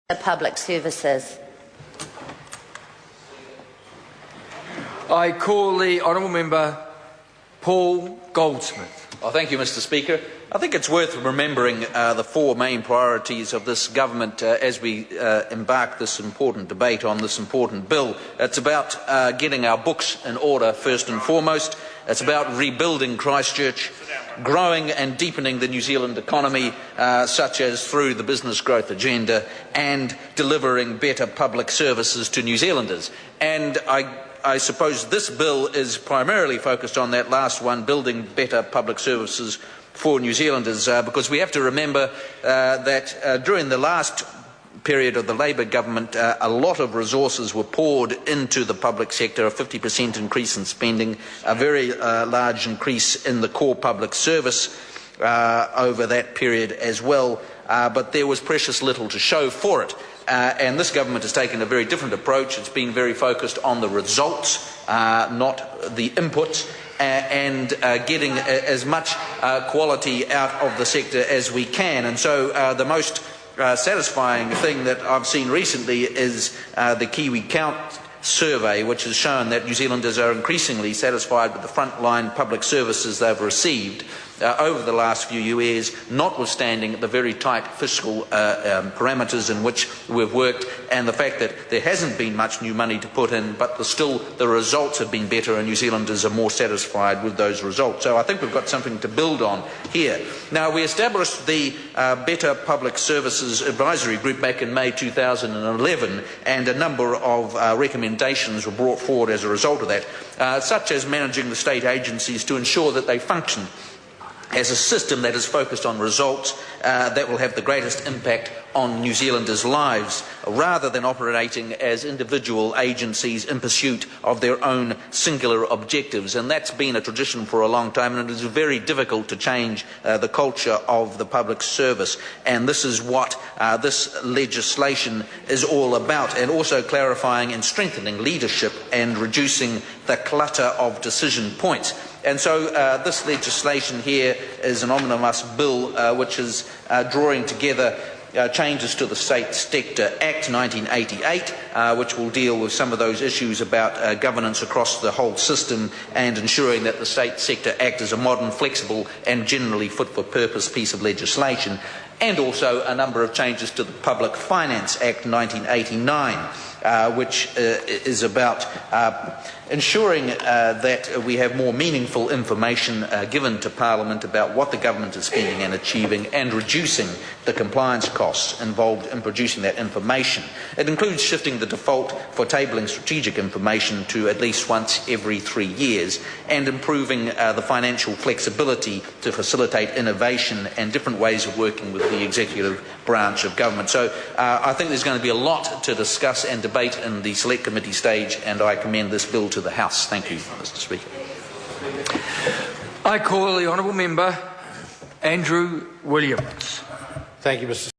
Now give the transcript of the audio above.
the public services. I call the honourable member Paul Goldsmith. Well, thank you, Mr. Speaker. I think it's worth remembering the four main priorities of this government as we embark this important debate on this important bill. It's about getting our books in order first and foremost. It's about rebuilding Christchurch, growing and deepening the New Zealand economy, such as through the business growth agenda, and delivering better public services to New Zealanders. And I suppose this bill is primarily focused on that last one, building better public services for New Zealanders, because we have to remember that during the last period of the Labour government, a lot of resources were poured into the public sector, a 50% increase in spending, a very large increase in the core public service over that period as well, but there was precious little to show for it. And this government has taken a very different approach. It's been very focused on the results, not the inputs, and getting as much quality out of the sector as we can. And so the most satisfying thing that I've seen recently is the Kiwi Count survey, which has shown that New Zealanders are increasingly satisfied with the frontline public services they've received over the last few years, notwithstanding the very tight fiscal parameters in which we've worked, and the fact that there hasn't been much new money to put in, but still the results have been better and New Zealanders are more satisfied with those results. So I think we've got something to build on here. Now, we established the Better Public Services Advisory Group back in May 2011, and a number of recommendations were brought forward as a result of that, such as managing the state agencies to ensure that they function as a system that is focused on results that will have the greatest impact on New Zealanders' lives, rather than operating as individual agencies in pursuit of their own singular objectives. And that's been a tradition for a long time, and it is very difficult to change the culture of the public service. And this is what this legislation is all about, and also clarifying and strengthening leadership and reducing the clutter of decision points. And so this legislation here is an omnibus bill which is drawing together changes to the State Sector Act 1988, which will deal with some of those issues about governance across the whole system, and ensuring that the State Sector Act is a modern, flexible and generally fit-for-purpose piece of legislation, and also a number of changes to the Public Finance Act 1989, which is about ensuring that we have more meaningful information given to Parliament about what the government is spending and achieving, and reducing the compliance costs involved in producing that information. It includes shifting the default for tabling strategic information to at least once every 3 years, and improving the financial flexibility to facilitate innovation and different ways of working with the executive branch of government. So I think there's going to be a lot to discuss and debate in the Select Committee stage, and I commend this bill to the House. Thank you, Mr. Speaker. I call the honourable member Andrew Williams. Thank you, Mr.